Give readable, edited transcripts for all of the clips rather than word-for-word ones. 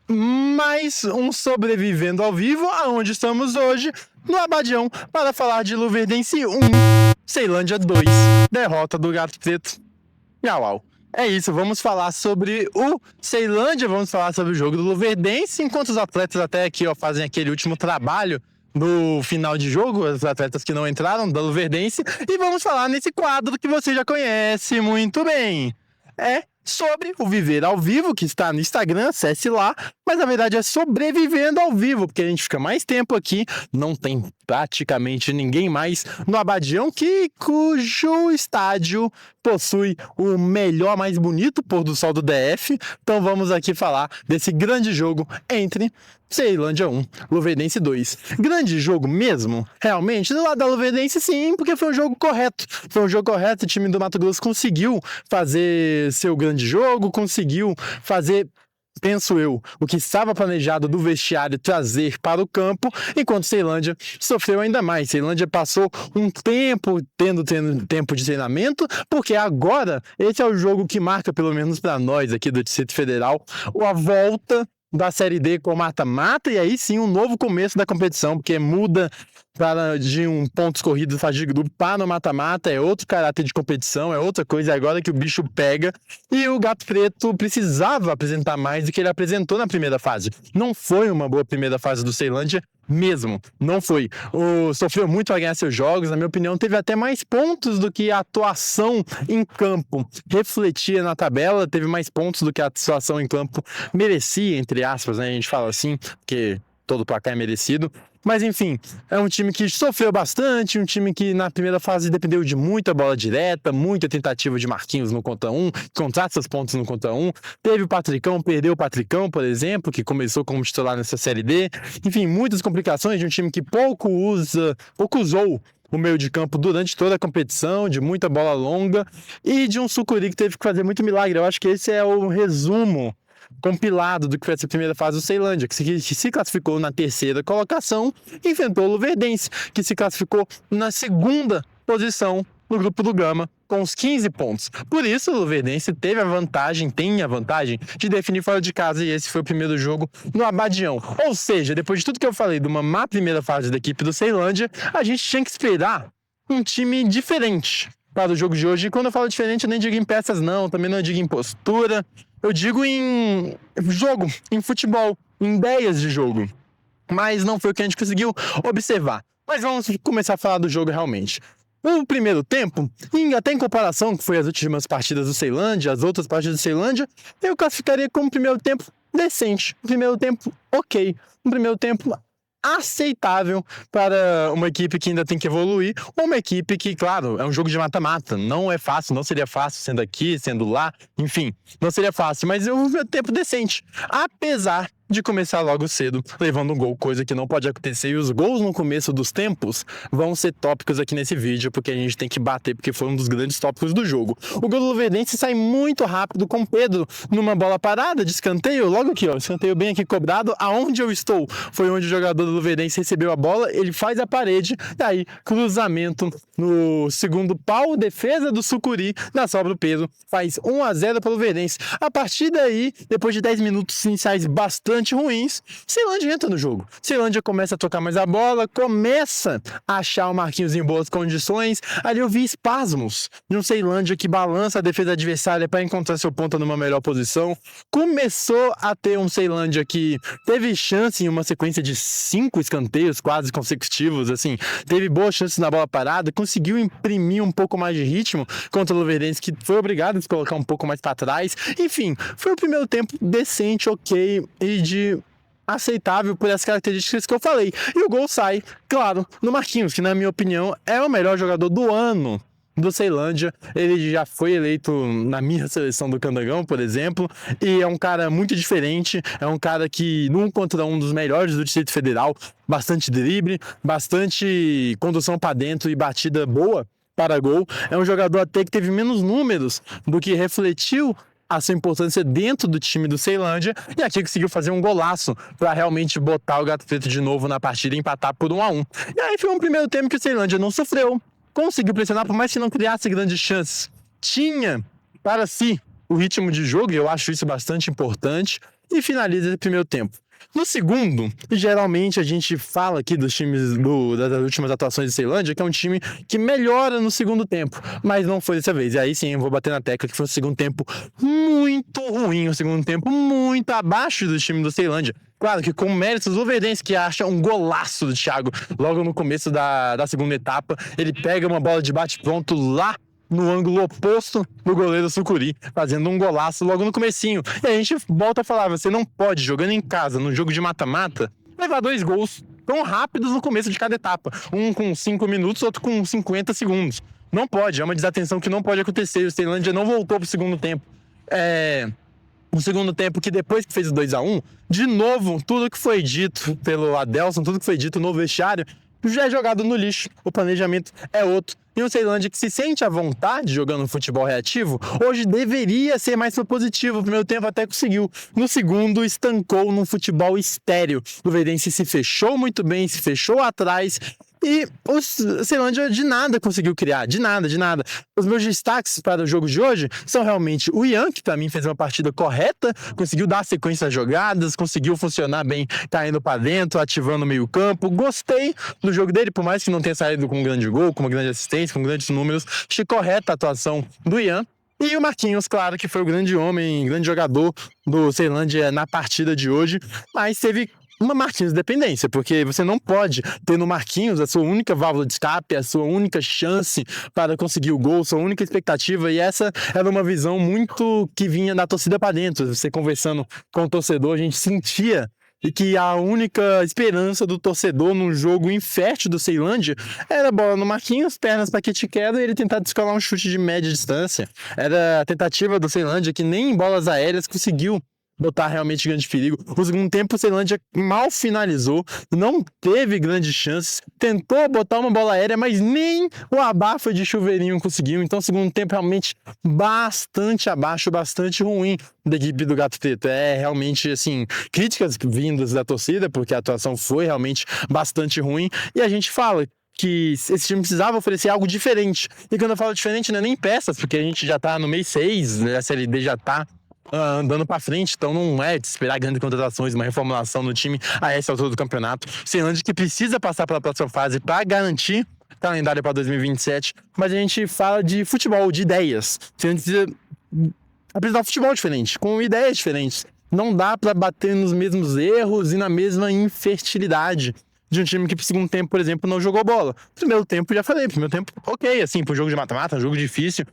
mais um Sobrevivendo ao Vivo, aonde estamos hoje, no Abadião, para falar de Luverdense 1, Ceilândia 2, derrota do Gato Preto. Miau. É isso, vamos falar sobre o Ceilândia, vamos falar sobre o jogo do Luverdense, enquanto os atletas até aqui fazem aquele último trabalho no final de jogo, os atletas que não entraram da Luverdense, e vamos falar nesse quadro que você já conhece muito bem. É sobre o Viver ao Vivo, que está no Instagram, acesse lá, mas na verdade é Sobrevivendo ao Vivo, porque a gente fica mais tempo aqui, não tem praticamente ninguém mais no Abadião, cujo estádio possui o melhor, mais bonito pôr do sol do DF, então vamos aqui falar desse grande jogo entre Ceilândia 1, Luverdense 2. Grande jogo mesmo? Realmente? Do lado da Luverdense, sim, porque foi um jogo correto. Foi um jogo correto, o time do Mato Grosso conseguiu fazer seu grande jogo, conseguiu fazer, penso eu, o que estava planejado do vestiário trazer para o campo, enquanto Ceilândia sofreu ainda mais. Ceilândia passou um tempo tendo tempo de treinamento, porque agora esse é o jogo que marca, pelo menos para nós aqui do Distrito Federal, a volta da Série D com mata-mata, e aí sim um novo começo da competição, porque muda de um pontos corridos fase de grupo para o mata-mata, é outro caráter de competição, é outra coisa, é agora que o bicho pega, e o Gato Preto precisava apresentar mais do que ele apresentou na primeira fase. Não foi uma boa primeira fase do Ceilândia, mesmo, não foi. Sofreu muito para ganhar seus jogos, na minha opinião, teve até mais pontos do que a atuação em campo refletia na tabela, teve mais pontos do que a atuação em campo merecia, entre aspas, né? A gente fala assim, porque todo placar é merecido. Mas enfim, é um time que sofreu bastante, um time que na primeira fase dependeu de muita bola direta, muita tentativa de Marquinhos no contra 1, encontrar seus pontos no contra 1. Teve o Patricão, perdeu o Patricão, por exemplo, que começou como titular nessa Série D. Enfim, muitas complicações de um time que pouco usou o meio de campo durante toda a competição, de muita bola longa e de um Sucuri que teve que fazer muito milagre. Eu acho que esse é o resumo compilado do que foi essa primeira fase do Ceilândia, que se classificou na terceira colocação, enfrentou o Luverdense, que se classificou na segunda posição no grupo do Gama, com os 15 pontos. Por isso, o Luverdense tem a vantagem de definir fora de casa, e esse foi o primeiro jogo no Abadião. Ou seja, depois de tudo que eu falei de uma má primeira fase da equipe do Ceilândia, a gente tinha que esperar um time diferente para o jogo de hoje. E quando eu falo diferente, eu nem digo em peças não, também não digo em postura, eu digo em jogo, em futebol, em ideias de jogo. Mas não foi o que a gente conseguiu observar. Mas vamos começar a falar do jogo realmente. O primeiro tempo, até em comparação com foi as últimas partidas do Ceilândia, as outras partidas do Ceilândia, eu classificaria como um primeiro tempo decente, um primeiro tempo ok, um primeiro tempo aceitável para uma equipe que ainda tem que evoluir, ou uma equipe que, claro, é um jogo de mata-mata, não é fácil, não seria fácil sendo aqui, sendo lá, enfim, não seria fácil, mas um tempo decente, apesar de começar logo cedo, levando um gol, coisa que não pode acontecer, e os gols no começo dos tempos vão ser tópicos aqui nesse vídeo, porque a gente tem que bater, porque foi um dos grandes tópicos do jogo. O gol do Luverdense sai muito rápido com Pedro numa bola parada de escanteio, logo aqui, escanteio bem aqui cobrado, aonde eu estou, foi onde o jogador do Luverdense recebeu a bola, ele faz a parede, e aí cruzamento no segundo pau, defesa do Sucuri, na sobra o Pedro, faz 1-0 para o Luverdense. A partir daí, depois de 10 minutos iniciais bastante ruins, Ceilândia entra no jogo. Ceilândia começa a tocar mais a bola, começa a achar o Marquinhos em boas condições. Ali eu vi espasmos de um Ceilândia que balança a defesa adversária para encontrar seu ponta numa melhor posição. Começou a ter um Ceilândia que teve chance em uma sequência de 5 escanteios quase consecutivos, assim, teve boas chances na bola parada, conseguiu imprimir um pouco mais de ritmo contra o Luverdense, que foi obrigado a se colocar um pouco mais para trás. Enfim, foi o primeiro tempo decente, ok, e de aceitável por essas características que eu falei. E o gol sai, claro, no Marquinhos, que na minha opinião é o melhor jogador do ano do Ceilândia. Ele já foi eleito na minha seleção do Candangão, por exemplo, e é um cara muito diferente, é um cara que num contra um dos melhores do Distrito Federal, bastante drible, bastante condução para dentro e batida boa para gol. É um jogador até que teve menos números do que refletiu a sua importância dentro do time do Ceilândia, e aqui conseguiu fazer um golaço para realmente botar o Gato Preto de novo na partida e empatar por 1-1. E aí foi um primeiro tempo que o Ceilândia não sofreu, conseguiu pressionar, por mais que não criasse grandes chances. Tinha para si o ritmo de jogo, e eu acho isso bastante importante, e finaliza esse primeiro tempo. No segundo, geralmente a gente fala aqui dos times das últimas atuações de Ceilândia, que é um time que melhora no segundo tempo, mas não foi dessa vez. E aí sim, eu vou bater na tecla que foi um segundo tempo muito ruim, um segundo tempo muito abaixo do time do Ceilândia. Claro que com méritos do Luverdense, que acha um golaço do Thiago logo no começo da segunda etapa. Ele pega uma bola de bate-pronto lá no ângulo oposto do goleiro Sucuri, fazendo um golaço logo no comecinho. E a gente volta a falar, você não pode, jogando em casa, no jogo de mata-mata, levar 2 gols tão rápidos no começo de cada etapa. Um com 5 minutos, outro com 50 segundos. Não pode, é uma desatenção que não pode acontecer. O Ceilândia não voltou pro segundo tempo. No segundo tempo, que depois que fez o 2-1, de novo, tudo que foi dito pelo Adelson, tudo que foi dito no vestiário, já é jogado no lixo. O planejamento é outro. E o Ceilândia, que se sente à vontade jogando futebol reativo, hoje deveria ser mais propositivo. O primeiro tempo até conseguiu. No segundo, estancou num futebol estéril. O Luverdense se fechou muito bem, se fechou atrás. E o Ceilândia de nada conseguiu criar, de nada. Os meus destaques para o jogo de hoje são realmente o Ian, que para mim fez uma partida correta, conseguiu dar sequência às jogadas, conseguiu funcionar bem, caindo para dentro, ativando o meio campo. Gostei do jogo dele, por mais que não tenha saído com um grande gol, com uma grande assistência, com grandes números. Achei correta a atuação do Ian. E o Marquinhos, claro, que foi o grande homem, grande jogador do Ceilândia na partida de hoje, mas teve uma Marquinhos dependência, porque você não pode ter no Marquinhos a sua única válvula de escape, a sua única chance para conseguir o gol, sua única expectativa, e essa era uma visão muito que vinha da torcida para dentro. Você conversando com o torcedor, a gente sentia que a única esperança do torcedor num jogo infértil do Ceilândia era a bola no Marquinhos, pernas para Quetiquero e ele tentar descolar um chute de média distância. Era a tentativa do Ceilândia que nem em bolas aéreas conseguiu botar realmente grande perigo. No segundo tempo, o Ceilândia mal finalizou, não teve grandes chances, tentou botar uma bola aérea, mas nem o abafa de chuveirinho conseguiu. Então, o segundo tempo realmente bastante abaixo, bastante ruim da equipe do Gato Preto. É realmente, assim, críticas vindas da torcida, porque a atuação foi realmente bastante ruim, e a gente fala que esse time precisava oferecer algo diferente. E quando eu falo diferente, não é nem peças, porque a gente já tá no mês 6, a Série D já tá andando para frente, então não é de esperar grandes contratações, uma reformulação no time a essa altura do campeonato. Ceilândia que precisa passar pela próxima fase para garantir calendário para 2027, mas a gente fala de futebol, de ideias. Ceilândia precisa apresentar um futebol diferente, com ideias diferentes. Não dá para bater nos mesmos erros e na mesma infertilidade de um time que pro segundo tempo, por exemplo, não jogou bola. Primeiro tempo, já falei, primeiro tempo ok, assim, pro jogo de mata-mata, jogo difícil.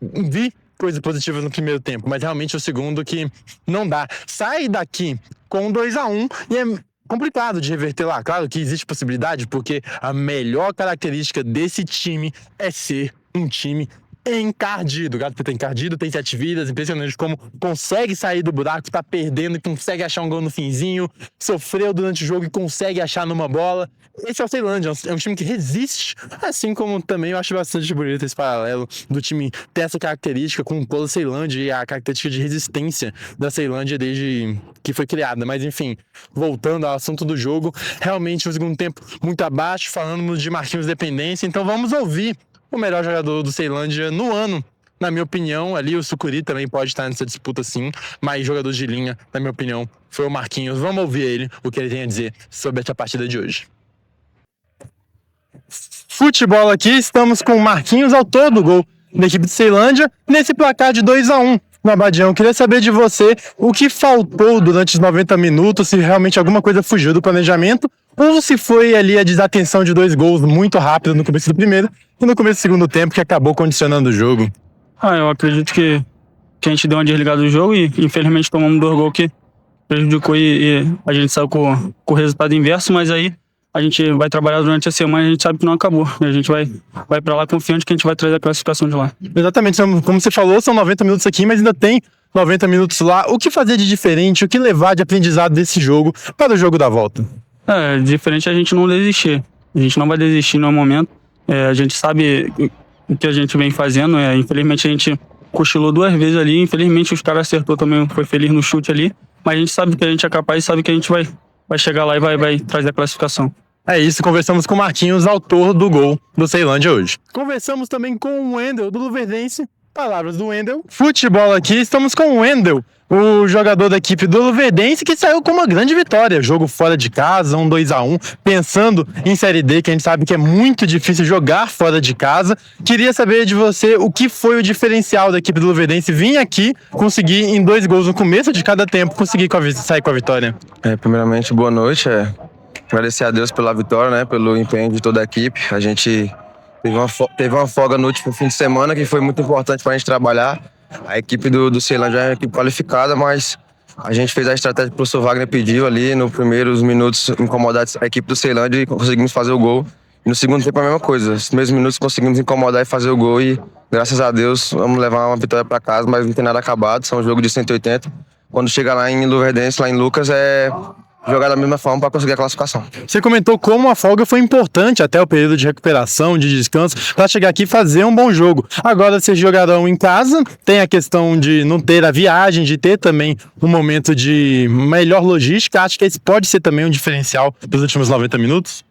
Vi coisas positivas no primeiro tempo, mas realmente o segundo que não dá. Sai daqui com 2-1 e é complicado de reverter lá. Claro que existe possibilidade, porque a melhor característica desse time é ser um time encardido. O Gato Preto é encardido, tem 7 vidas, impressionante como consegue sair do buraco, tá perdendo e consegue achar um gol no finzinho, sofreu durante o jogo e consegue achar numa bola. Esse é o Ceilândia, é um time que resiste, assim como também eu acho bastante bonito esse paralelo do time ter essa característica com o Polo Ceilândia e a característica de resistência da Ceilândia desde que foi criada. Mas enfim, voltando ao assunto do jogo, realmente um segundo tempo muito abaixo, falando de Marquinhos dependência, então vamos ouvir o melhor jogador do Ceilândia no ano, na minha opinião. Ali o Sucuri também pode estar nessa disputa sim, mas jogador de linha, na minha opinião, foi o Marquinhos. Vamos ouvir ele, o que ele tem a dizer sobre essa partida de hoje. Futebol aqui, estamos com o Marquinhos, autor do gol da equipe de Ceilândia, nesse placar de 2-1 no Abadião. Queria saber de você o que faltou durante os 90 minutos, se realmente alguma coisa fugiu do planejamento, ou se foi ali a desatenção de 2 gols muito rápido no começo do primeiro e no começo do segundo tempo que acabou condicionando o jogo. Eu acredito que a gente deu uma desligada do jogo e infelizmente tomamos 2 gols que prejudicou e a gente saiu com o resultado inverso, mas aí a gente vai trabalhar durante a semana e a gente sabe que não acabou. E a gente vai pra lá confiante que a gente vai trazer a classificação de lá. Exatamente, como você falou, são 90 minutos aqui, mas ainda tem 90 minutos lá. O que fazer de diferente, o que levar de aprendizado desse jogo para o jogo da volta? Diferente é a gente não desistir. A gente não vai desistir no momento. A gente sabe o que a gente vem fazendo. Infelizmente a gente cochilou 2 vezes ali. Infelizmente os caras acertou também, foi feliz no chute ali. Mas a gente sabe que a gente é capaz e sabe que a gente vai chegar lá e vai trazer a classificação. É isso, conversamos com o Marquinhos, autor do gol do Ceilândia hoje. Conversamos também com o Wendel, do Luverdense, Palavras do Wendel. Futebol aqui, estamos com o Wendel, o jogador da equipe do Luverdense, que saiu com uma grande vitória. Jogo fora de casa, 2-1, pensando em Série D, que a gente sabe que é muito difícil jogar fora de casa. Queria saber de você o que foi o diferencial da equipe do Luverdense vir aqui, conseguir em 2 gols no começo de cada tempo, conseguir sair com a vitória. Primeiramente, boa noite. Agradecer a Deus pela vitória, né, pelo empenho de toda a equipe. A gente teve uma folga no último fim de semana que foi muito importante para a gente trabalhar. A equipe do Ceilândia é uma equipe qualificada, mas a gente fez a estratégia que o professor Wagner pediu ali nos primeiros minutos, incomodar a equipe do Ceilândia e conseguimos fazer o gol. E no segundo tempo a mesma coisa. Nos primeiros minutos conseguimos incomodar e fazer o gol e, graças a Deus, vamos levar uma vitória para casa, mas não tem nada acabado. São um jogo de 180. Quando chega lá em Luverdense, lá em Lucas, é jogar da mesma forma para conseguir a classificação. Você comentou como a folga foi importante até o período de recuperação, de descanso, para chegar aqui e fazer um bom jogo. Agora vocês jogarão em casa, tem a questão de não ter a viagem, de ter também um momento de melhor logística. Acho que esse pode ser também um diferencial dos últimos 90 minutos?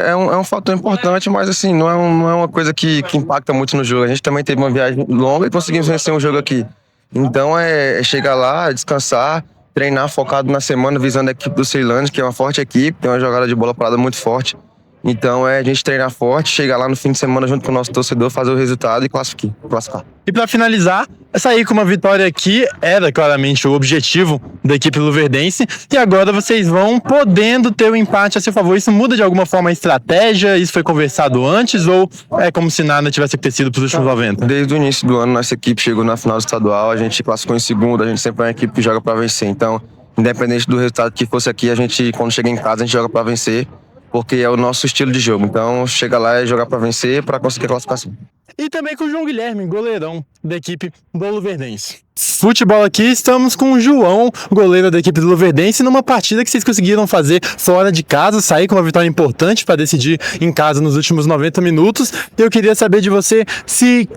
É um fator importante, mas assim, não é uma coisa que impacta muito no jogo. A gente também teve uma viagem longa e conseguimos vencer um jogo aqui. Então é chegar lá, descansar, treinar focado na semana, visando a equipe do Ceilândia, que é uma forte equipe, tem uma jogada de bola parada muito forte. Então a gente treinar forte, chegar lá no fim de semana junto com o nosso torcedor, fazer o resultado e classificar. E para finalizar, sair com uma vitória aqui era claramente o objetivo da equipe luverdense, e agora vocês vão podendo ter o empate a seu favor. Isso muda de alguma forma a estratégia? Isso foi conversado antes ou é como se nada tivesse acontecido para os últimos 90? Desde o início do ano, nossa equipe chegou na final do estadual, a gente classificou em segundo, a gente sempre é uma equipe que joga para vencer. Então, independente do resultado que fosse aqui, a gente, quando chega em casa, a gente joga para vencer, porque é o nosso estilo de jogo. Então, chega lá e jogar para vencer, para conseguir a classificação. E também com o João Guilherme, goleirão da equipe do Luverdense. Futebol aqui, estamos com o João, goleiro da equipe do Luverdense, numa partida que vocês conseguiram fazer fora de casa, sair com uma vitória importante para decidir em casa nos últimos 90 minutos. Eu queria saber de você se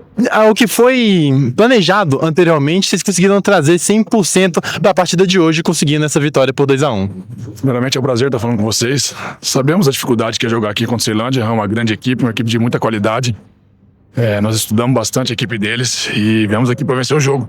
o que foi planejado anteriormente, vocês conseguiram trazer 100% da partida de hoje, conseguindo essa vitória por 2-1. Primeiramente é um prazer estar falando com vocês. Sabemos a dificuldade que é jogar aqui contra o Ceilândia, é uma grande equipe, uma equipe de muita qualidade. Nós estudamos bastante a equipe deles e viemos aqui para vencer o jogo.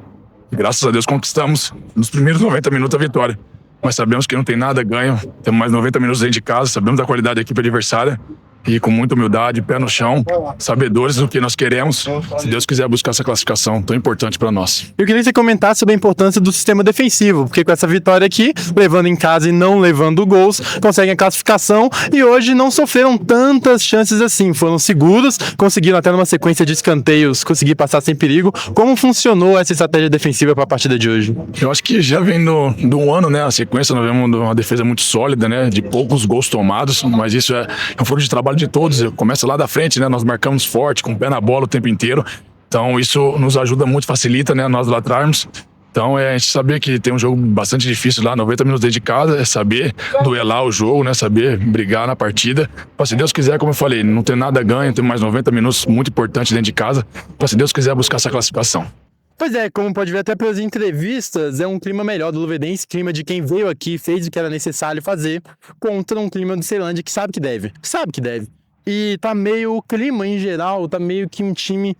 Graças a Deus conquistamos nos primeiros 90 minutos a vitória. Mas sabemos que não tem nada ganho, temos mais 90 minutos dentro de casa, sabemos da qualidade da equipe adversária e com muita humildade, pé no chão, sabedores do que nós queremos, se Deus quiser buscar essa classificação tão importante para nós. Eu queria que você comentasse sobre a importância do sistema defensivo, porque com essa vitória aqui, levando em casa e não levando gols, conseguem a classificação e hoje não sofreram tantas chances assim, foram seguros, conseguiram até numa sequência de escanteios conseguir passar sem perigo. Como funcionou essa estratégia defensiva para a partida de hoje? Eu acho que já vem do ano, né, a sequência, nós vemos uma defesa muito sólida, né, de poucos gols tomados, mas isso é um foro de trabalho de todos, começa lá da frente, né? Nós marcamos forte, com o pé na bola o tempo inteiro, então isso nos ajuda muito, facilita, né? Nós latrarmos. Então a gente saber que tem um jogo bastante difícil lá, 90 minutos dentro de casa, é saber duelar o jogo, né? Saber brigar na partida. Pra, se Deus quiser, como eu falei, não tem nada ganho, tem mais 90 minutos muito importantes dentro de casa, pra, se Deus quiser, buscar essa classificação. Pois é, como pode ver até pelas entrevistas, é um clima melhor do Luverdense, clima de quem veio aqui, fez o que era necessário fazer, contra um clima do Ceilândia que sabe que deve. E tá meio, o clima em geral, tá meio que um time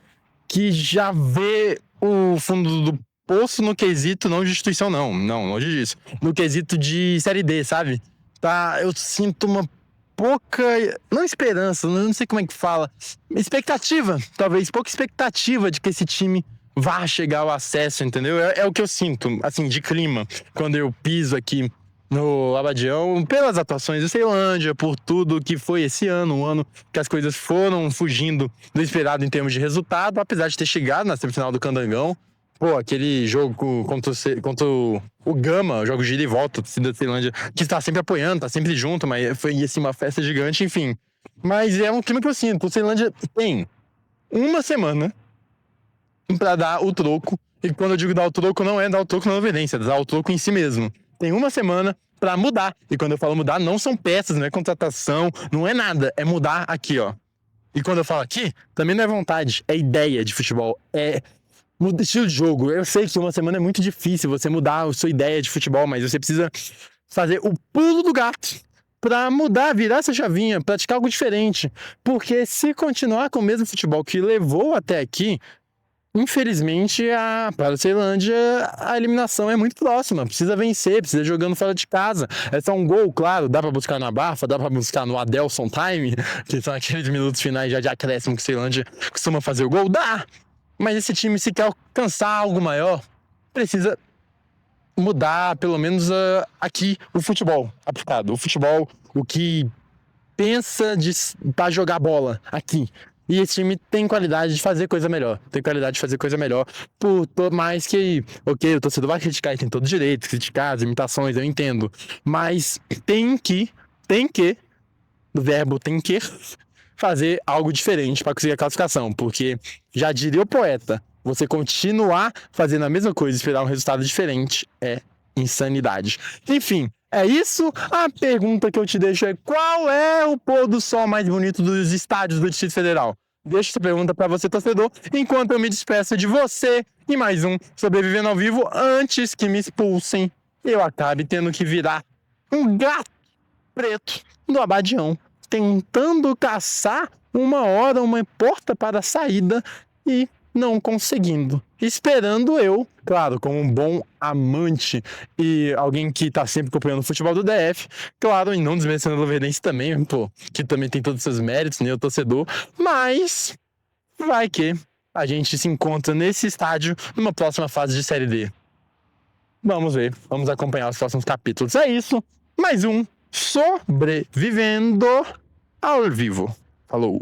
que já vê o fundo do poço no quesito, não de instituição não, longe disso, no quesito de Série D, sabe? Tá, eu sinto uma pouca, não esperança, não sei como é que fala, expectativa, talvez, pouca expectativa de que esse time vá chegar ao acesso, entendeu? É o que eu sinto, assim, de clima, quando eu piso aqui no Abadião, pelas atuações do Ceilândia, por tudo que foi esse ano, um ano que as coisas foram fugindo do esperado em termos de resultado, apesar de ter chegado na semifinal do Candangão. Pô, aquele jogo contra o Gama, o jogo de ida e volta, a torcida da Ceilândia, que está sempre apoiando, tá sempre junto, mas foi assim, uma festa gigante, enfim. Mas é um clima que eu sinto, o Ceilândia tem uma semana para dar o troco, e quando eu digo dar o troco, não é dar o troco na Luverdense, é dar o troco em si mesmo. Tem uma semana para mudar, e quando eu falo mudar, não são peças, não é contratação, não é nada, é mudar aqui, ó. E quando eu falo aqui, também não é vontade, é ideia de futebol, é estilo de jogo. Eu sei que uma semana é muito difícil você mudar a sua ideia de futebol, mas você precisa fazer o pulo do gato para mudar, virar essa chavinha, praticar algo diferente, porque se continuar com o mesmo futebol que levou até aqui, infelizmente, para a Ceilândia, a eliminação é muito próxima. Precisa vencer, precisa jogando fora de casa. É só um gol, claro, dá pra buscar na Bafa, dá pra buscar no Adelson Time, que são aqueles minutos finais já de acréscimo que a Ceilândia costuma fazer o gol. Dá! Mas esse time, se quer alcançar algo maior, precisa mudar, pelo menos aqui, o futebol aplicado. O futebol, o que pensa pra jogar bola aqui. E esse time tem qualidade de fazer coisa melhor. Por mais que, ok, o torcedor vai criticar e tem todo direito, criticar as imitações, eu entendo. Mas tem que, do verbo tem que, fazer algo diferente para conseguir a classificação. Porque, já diria o poeta, você continuar fazendo a mesma coisa e esperar um resultado diferente é insanidade. Enfim, é isso. A pergunta que eu te deixo é: qual é o pôr do sol mais bonito dos estádios do Distrito Federal? Deixo essa pergunta para você, torcedor, enquanto eu me despeço de você e mais um Sobrevivendo ao Vivo, antes que me expulsem e eu acabe tendo que virar um gato preto do Abadião, tentando caçar uma porta para a saída e não conseguindo. Esperando eu, claro, como um bom amante e alguém que tá sempre acompanhando o futebol do DF, claro, e não desmerecendo o Luverdense também, pô, que também tem todos os seus méritos, nem o torcedor, mas vai que a gente se encontra nesse estádio numa próxima fase de Série D. Vamos ver, vamos acompanhar os próximos capítulos. É isso, mais um Sobrevivendo ao Vivo. Falou!